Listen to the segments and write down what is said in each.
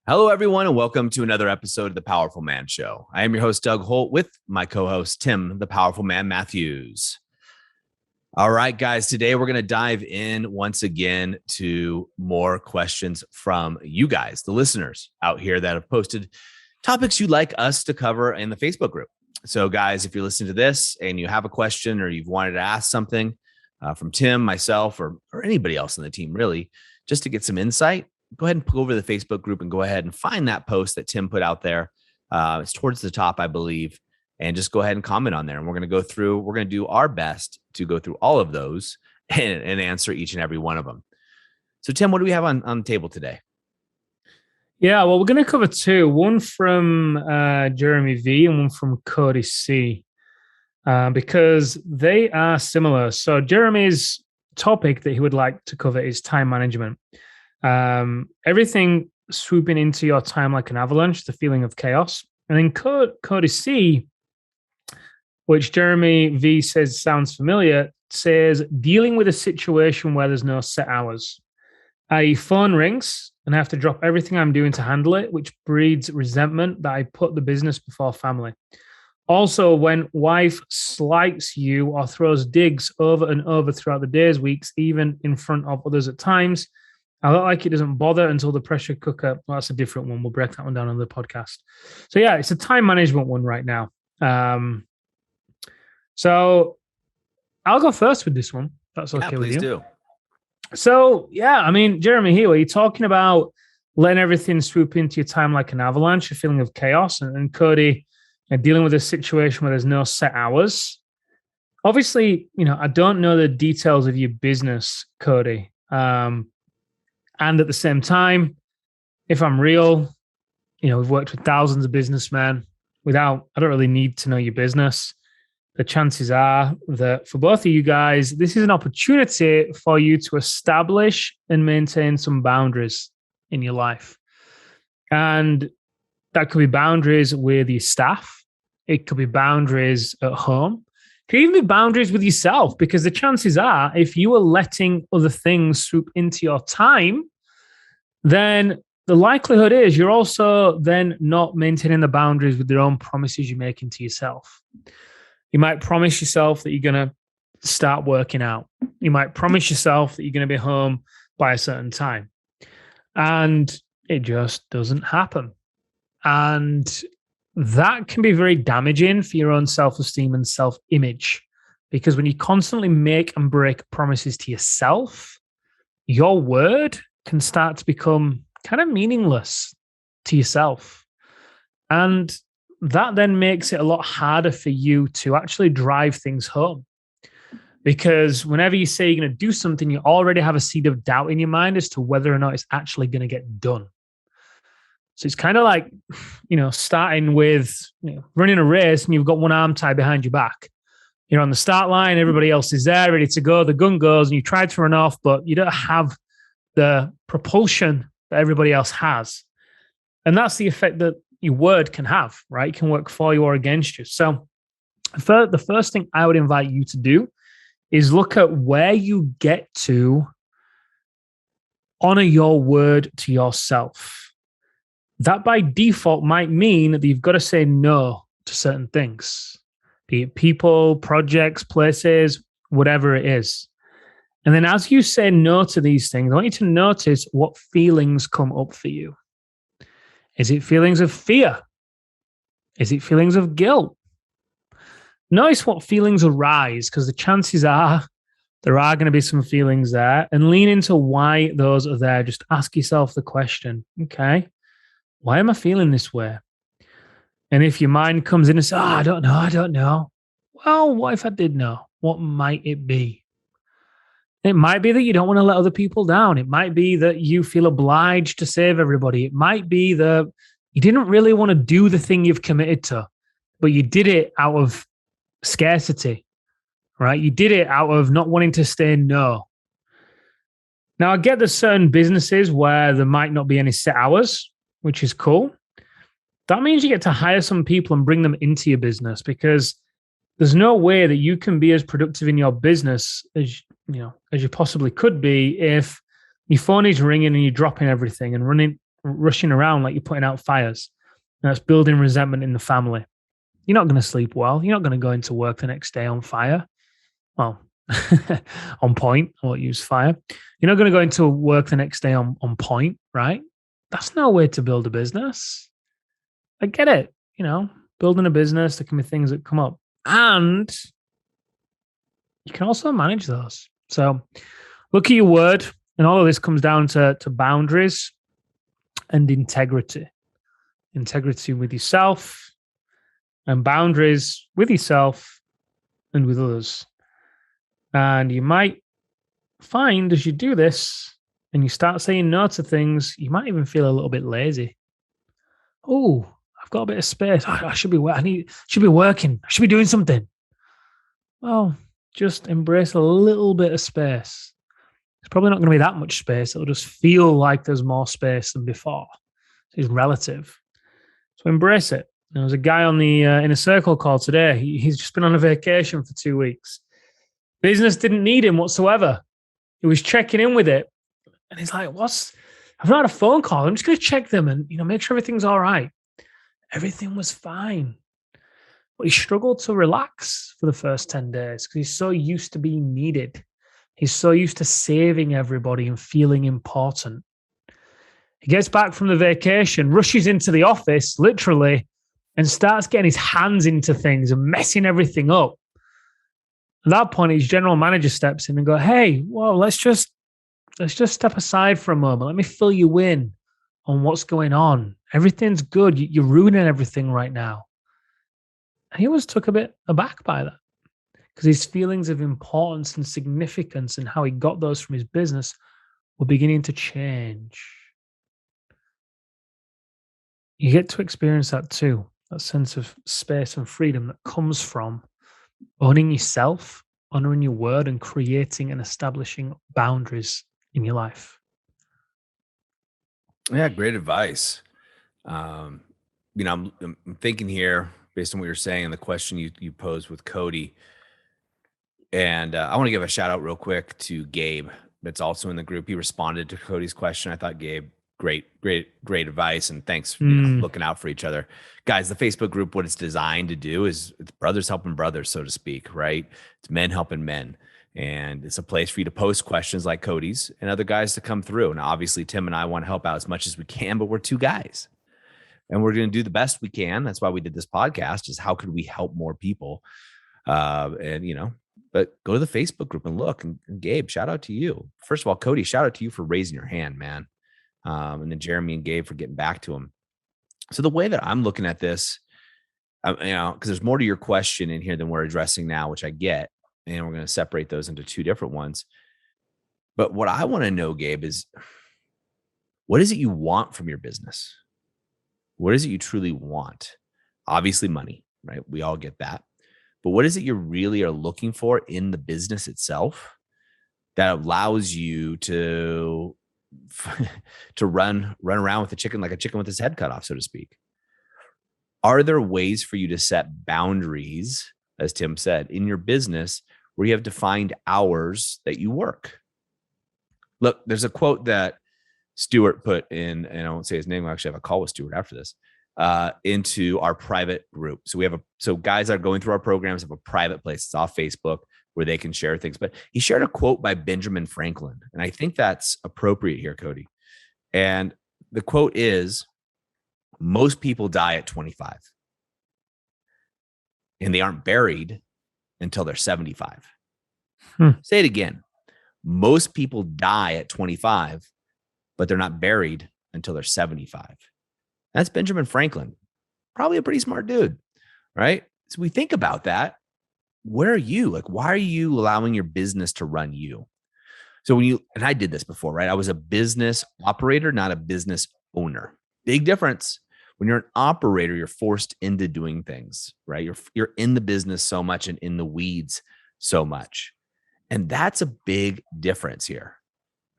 Hello, everyone, and welcome to another episode of The Powerful Man Show. I am your host, Doug Holt, with my co-host, Tim, the Powerful Man Matthews. All right, guys, today we're going to dive in once again to more questions from you guys, the listeners out here that have posted topics you'd like us to cover in the Facebook group. So, guys, if you're listening to this and you have a question or you've wanted to ask something from Tim, myself, or anybody else on the team, really, just to get some insight, go ahead and go over to the Facebook group and go ahead and find that post that Tim put out there. It's towards the top, I believe, and just go ahead and comment on there. And we're going to do our best to go through all of those and answer each and every one of them. So, Tim, what do we have on the table today? Yeah, well, we're going to cover two, one from Jeremy V and one from Cody C, because they are similar. So Jeremy's topic that he would like to cover is time management. Everything swooping into your time like an avalanche, the feeling of chaos. And then Cody C, which Jeremy V says sounds familiar, says dealing with a situation where there's no set hours. i.e. phone rings and I have to drop everything I'm doing to handle it, which breeds resentment that I put the business before family. Also, when wife slights you or throws digs over and over throughout the days, weeks, even in front of others at times, I look like it doesn't bother until the pressure cooker. Well, that's a different one. We'll break that one down on the podcast. So yeah, it's a time management one right now. So I'll go first with this one. That's okay with you. Please do. So yeah, I mean, Jeremy, here you're talking about letting everything swoop into your time like an avalanche, a feeling of chaos, and Cody dealing with a situation where there's no set hours. Obviously, I don't know the details of your business, Cody. And at the same time, if I'm real, we've worked with thousands of businessmen I don't really need to know your business. The chances are that for both of you guys, this is an opportunity for you to establish and maintain some boundaries in your life. And that could be boundaries with your staff. It could be boundaries at home. It could even be boundaries with yourself, because the chances are if you are letting other things swoop into your time, then the likelihood is you're also then not maintaining the boundaries with your own promises you're making to yourself. You might promise yourself that you're going to start working out. You might promise yourself that you're going to be home by a certain time. And it just doesn't happen. And that can be very damaging for your own self-esteem and self-image. Because when you constantly make and break promises to yourself, your word can start to become kind of meaningless to yourself. And that then makes it a lot harder for you to actually drive things home. Because whenever you say you're going to do something, you already have a seed of doubt in your mind as to whether or not it's actually going to get done. So it's kind of like, starting with running a race and you've got one arm tied behind your back. You're on the start line, everybody else is there, ready to go. The gun goes and you try to run off, but you don't have the propulsion that everybody else has. And that's the effect that your word can have, right? It can work for you or against you. So the first thing I would invite you to do is look at where you get to honor your word to yourself. That by default might mean that you've got to say no to certain things, be it people, projects, places, whatever it is. And then as you say no to these things, I want you to notice what feelings come up for you. Is it feelings of fear? Is it feelings of guilt? Notice what feelings arise, because the chances are there are going to be some feelings there, and lean into why those are there. Just ask yourself the question, okay, why am I feeling this way? And if your mind comes in and says, I don't know. Well, what if I did know? What might it be? It might be that you don't want to let other people down. It might be that you feel obliged to save everybody. It might be that you didn't really want to do the thing you've committed to, but you did it out of scarcity, right? You did it out of not wanting to say no. Now, I get there's certain businesses where there might not be any set hours, which is cool. That means you get to hire some people and bring them into your business, because there's no way that you can be as productive in your business as you possibly could be if your phone is ringing and you're dropping everything and running rushing around like you're putting out fires. And that's building resentment in the family. You're not going to sleep well. You're not going to go into work the next day on fire. Well, on point. I won't use fire. You're not going to go into work the next day on point, right? That's no way to build a business. I get it. Building a business, there can be things that come up. And you can also manage those. So look at your word. And all of this comes down to boundaries and integrity. Integrity with yourself and boundaries with yourself and with others. And you might find as you do this and you start saying no to things, you might even feel a little bit lazy. Oh, I've got a bit of space. I should be working. I should be doing something. Well, just embrace a little bit of space. There's probably not going to be that much space. It'll just feel like there's more space than before. It's relative. So embrace it. There was a guy on the Inner Circle call today. He's just been on a vacation for 2 weeks. Business didn't need him whatsoever. He was checking in with it. And he's like, I've not had a phone call. I'm just going to check them and, make sure everything's all right. Everything was fine. But he struggled to relax for the first 10 days because he's so used to being needed. He's so used to saving everybody and feeling important. He gets back from the vacation, rushes into the office, literally, and starts getting his hands into things and messing everything up. At that point, his general manager steps in and goes, hey, well, let's just step aside for a moment. Let me fill you in on what's going on. Everything's good. You're ruining everything right now. And he was took a bit aback by that because his feelings of importance and significance and how he got those from his business were beginning to change. You get to experience that too, that sense of space and freedom that comes from owning yourself, honoring your word, and creating and establishing boundaries in your life. Yeah, great advice. I'm thinking here based on what you're saying and the question you posed with Cody. And I want to give a shout out real quick to Gabe that's also in the group. He responded to Cody's question. I thought, Gabe, great advice. And thanks for looking out for each other. Guys, the Facebook group, what it's designed to do is it's brothers helping brothers, so to speak, right? It's men helping men. And it's a place for you to post questions like Cody's and other guys to come through. And obviously, Tim and I want to help out as much as we can, but we're two guys. And we're going to do the best we can. That's why we did this podcast, is how could we help more people? But go to the Facebook group and look. And Gabe, shout out to you. First of all, Cody, shout out to you for raising your hand, man. And then Jeremy and Gabe for getting back to him. So the way that I'm looking at this, because there's more to your question in here than we're addressing now, which I get. And we're going to separate those into two different ones. But what I want to know, Gabe, is what is it you want from your business? What is it you truly want? Obviously money, right? We all get that. But what is it you really are looking for in the business itself that allows you to run around with a chicken like a chicken with his head cut off, so to speak? Are there ways for you to set boundaries, as Tim said, in your business where you have defined hours that you work? Look, there's a quote that Stuart put in, and I won't say his name. We'll actually have a call with Stuart after this, into our private group. So guys that are going through our programs have a private place. It's off Facebook where they can share things. But he shared a quote by Benjamin Franklin, and I think that's appropriate here, Cody. And the quote is, most people die at 25 and they aren't buried until they're 75. Say it again. Most people die at 25, but they're not buried until they're 75. That's Benjamin Franklin. Probably a pretty smart dude, right? So we think about that. Where are you? Like, why are you allowing your business to run you? So and I did this before, right? I was a business operator, not a business owner. Big difference. When you're an operator, you're forced into doing things, right? You're in the business so much and in the weeds so much. And that's a big difference here,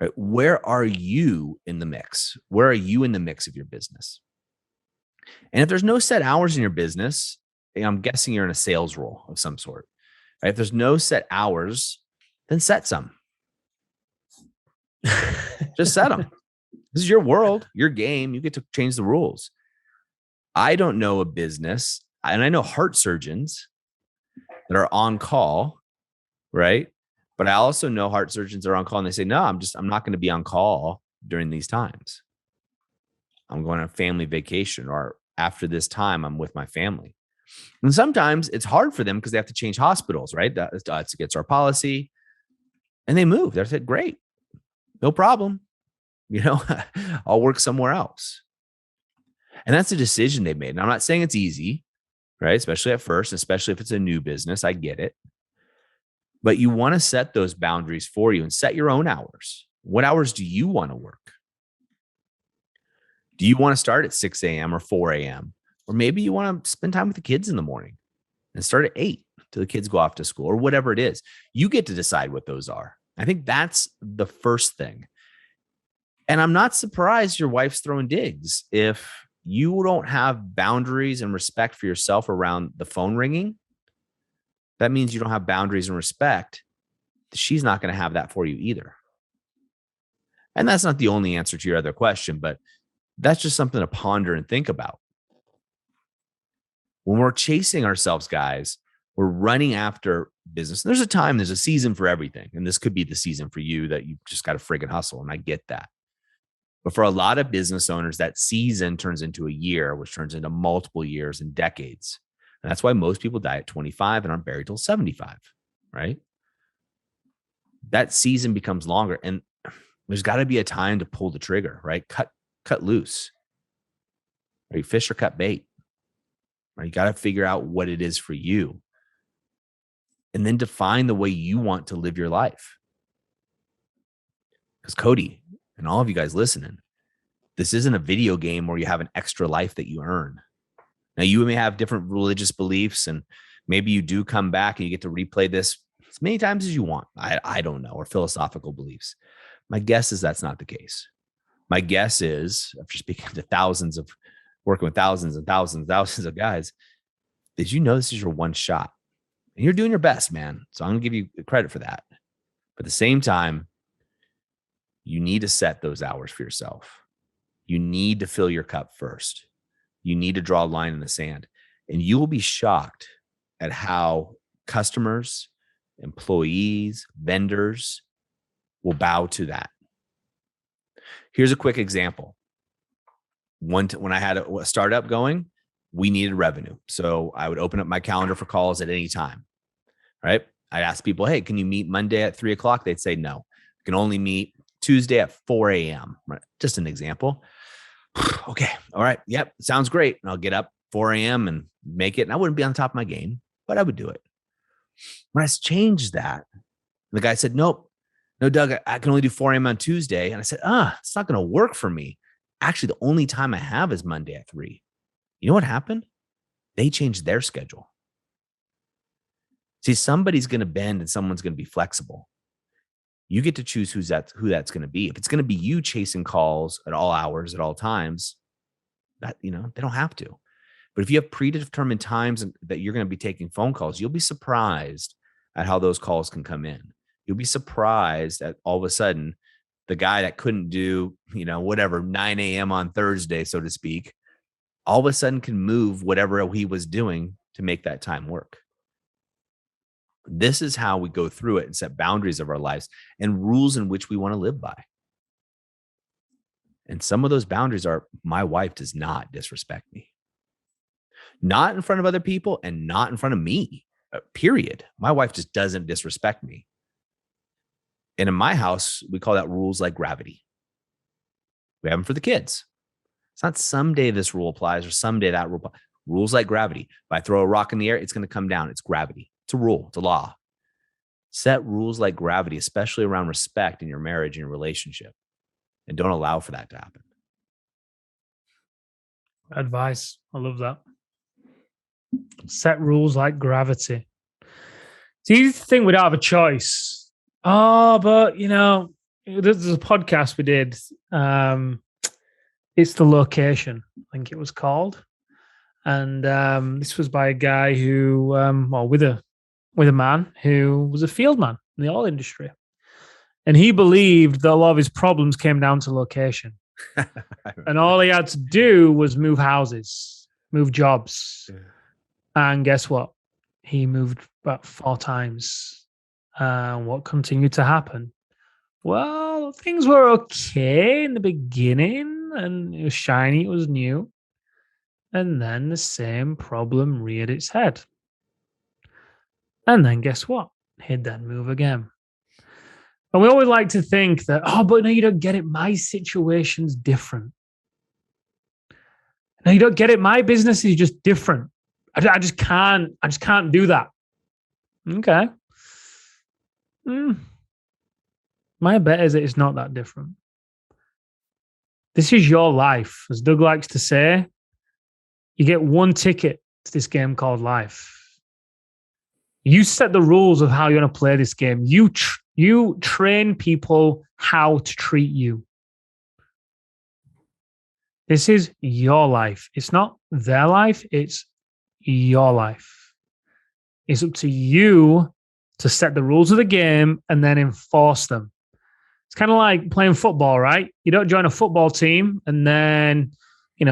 right? Where are you in the mix? Where are you in the mix of your business? And if there's no set hours in your business, I'm guessing you're in a sales role of some sort, right? If there's no set hours, then set some. Just set them. This is your world, your game. You get to change the rules. I don't know a business, and I know heart surgeons that are on call, right? But I also know heart surgeons that are on call and they say, no, I'm not going to be on call during these times. I'm going on a family vacation, or after this time, I'm with my family. And sometimes it's hard for them because they have to change hospitals, right? That's against our policy. And they move. They said, great, no problem. I'll work somewhere else. And that's a decision they've made. And I'm not saying it's easy, right? Especially at first, especially if it's a new business. I get it. But you want to set those boundaries for you and set your own hours. What hours do you want to work? Do you want to start at 6 a.m. or 4 a.m.? Or maybe you want to spend time with the kids in the morning and start at 8 till the kids go off to school, or whatever it is. You get to decide what those are. I think that's the first thing. And I'm not surprised your wife's throwing digs. If you don't have boundaries and respect for yourself around the phone ringing, that means you don't have boundaries and respect. She's not going to have that for you either. And that's not the only answer to your other question, but that's just something to ponder and think about. When we're chasing ourselves, guys, we're running after business. And there's a season for everything. And this could be the season for you that you just got to friggin' hustle. And I get that. But for a lot of business owners, that season turns into a year, which turns into multiple years and decades. And that's why most people die at 25 and aren't buried till 75, right? That season becomes longer. And there's got to be a time to pull the trigger, right? Cut loose. Right? Fish or cut bait. Right? You got to figure out what it is for you. And then define the way you want to live your life. Because Cody and all of you guys listening, this isn't a video game where you have an extra life that you earn. Now, you may have different religious beliefs, and maybe you do come back and you get to replay this as many times as you want. I don't know, or philosophical beliefs. My guess is that's not the case. My guess is, after speaking to working with thousands and thousands of guys, is this is your one shot. And you're doing your best, man. So I'm going to give you credit for that. But at the same time, you need to set those hours for yourself. You need to fill your cup first. You need to draw a line in the sand. And you will be shocked at how customers, employees, vendors will bow to that. Here's a quick example. When I had a startup going, we needed revenue. So I would open up my calendar for calls at any time, right? I'd ask people, hey, can you meet Monday at 3:00? They'd say, no, I can only meet Tuesday at 4 a.m. Right? Just an example. Okay. All right. Yep. Sounds great. And I'll get up 4 a.m. and make it. And I wouldn't be on top of my game, but I would do it. When I changed that, the guy said, nope, no, Doug, I can only do 4 a.m. on Tuesday. And I said, it's not going to work for me. Actually, the only time I have is Monday at 3. You know what happened? They changed their schedule. See, somebody's going to bend and someone's going to be flexible. You get to choose who that's going to be. If it's going to be you chasing calls at all hours, at all times, that, they don't have to. But if you have predetermined times that you're going to be taking phone calls, you'll be surprised at how those calls can come in. You'll be surprised at all of a sudden the guy that couldn't do, 9 a.m. on Thursday, so to speak, all of a sudden can move whatever he was doing to make that time work. This is how we go through it and set boundaries of our lives and rules in which we want to live by. And some of those boundaries are, my wife does not disrespect me. Not in front of other people and not in front of me, period. My wife just doesn't disrespect me. And in my house, we call that rules like gravity. We have them for the kids. It's not someday this rule applies or someday that rule applies. Rules like gravity. If I throw a rock in the air, it's going to come down. It's gravity. It's a rule. It's a law. Set rules like gravity, especially around respect in your marriage and your relationship. And don't allow for that to happen. Advice. I love that. Set rules like gravity. So you think we don't have a choice. But there's a podcast we did. It's The Location, I think it was called. And this was by a guy who, with a man who was a field man in the oil industry. And he believed that a lot of his problems came down to location. And all he had to do was move houses, move jobs. And guess what? He moved about 4 times. And what continued to happen? Well, things were okay in the beginning, and it was shiny, it was new. And then the same problem reared its head. And then guess what? He'd then move again. And we always like to think that, oh, but no, you don't get it. My situation's different. No, you don't get it. My business is just different. I just can't do that. Okay. My bet is that it's not that different. This is your life. As Doug likes to say, you get one ticket to this game called life. You set the rules of how you're going to play this game. You train people how to treat you. This is your life. It's not their life. It's your life. It's up to you to set the rules of the game and then enforce them. It's kind of like playing football, right? You don't join a football team and then,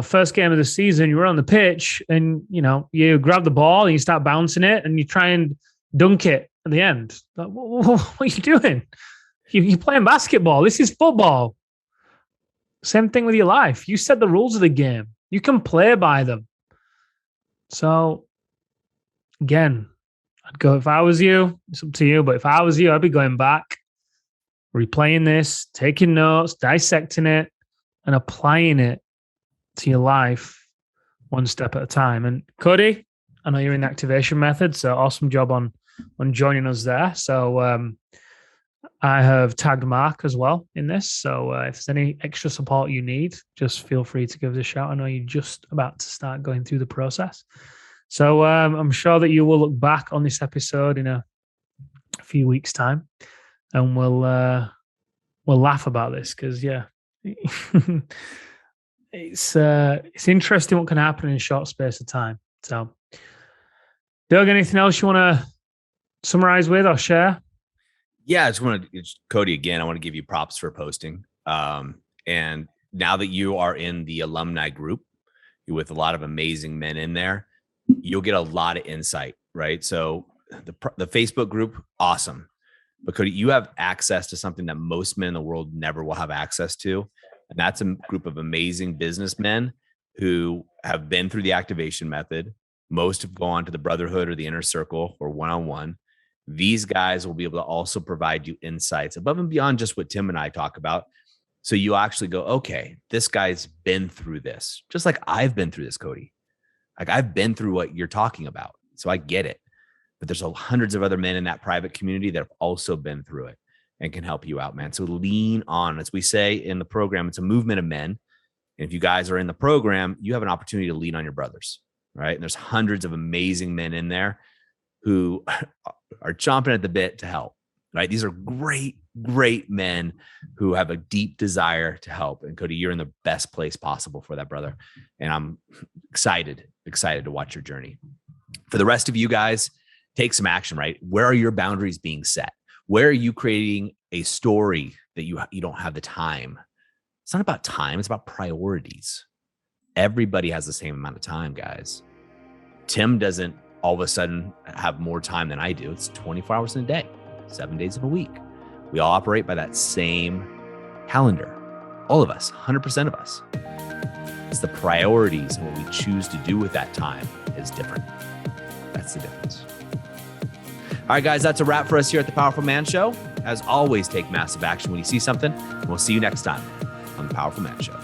first game of the season, you're on the pitch and, you grab the ball and you start bouncing it and you try and dunk it at the end. Like, what are you doing? You're playing basketball. This is football. Same thing with your life. You set the rules of the game. You can play by them. So, again, I'd go, if I was you, it's up to you, but if I was you, I'd be going back, replaying this, taking notes, dissecting it, and applying it to your life one step at a time. And Cody, I know you're in the activation method, so awesome job on joining us there. So I have tagged Mark as well in this. So if there's any extra support you need, just feel free to give us a shout. I know you're just about to start going through the process. So I'm sure that you will look back on this episode in a few weeks' time, and we'll laugh about this because it's interesting what can happen in a short space of time. So, Doug, anything else you want to summarize with or share? Yeah, I just want to, Cody, again, I want to give you props for posting. And now that you are in the alumni group with a lot of amazing men in there, you'll get a lot of insight, right? So the Facebook group, awesome. But Cody, you have access to something that most men in the world never will have access to. And that's a group of amazing businessmen who have been through the activation method. Most have gone to the brotherhood or the inner circle or one-on-one. These guys will be able to also provide you insights above and beyond just what Tim and I talk about. So you actually go, okay, this guy's been through this, just like I've been through this, Cody. Like I've been through what you're talking about. So I get it. But there's hundreds of other men in that private community that have also been through it and can help you out, man. So lean on. As we say in the program, it's a movement of men. And if you guys are in the program, you have an opportunity to lean on your brothers, right? And there's hundreds of amazing men in there who are chomping at the bit to help, right? These are great, great men who have a deep desire to help. And Cody, you're in the best place possible for that, brother. And I'm excited to watch your journey. For the rest of you guys, take some action, right? Where are your boundaries being set? Where are you creating a story that you don't have the time? It's not about time. It's about priorities. Everybody has the same amount of time, guys. Tim doesn't all of a sudden have more time than I do. It's 24 hours in a day, 7 days of a week. We all operate by that same calendar. All of us, 100% of us. It's the priorities and what we choose to do with that time is different. That's the difference. All right, guys, that's a wrap for us here at the Powerful Man Show. As always, take massive action when you see something. And we'll see you next time on the Powerful Man Show.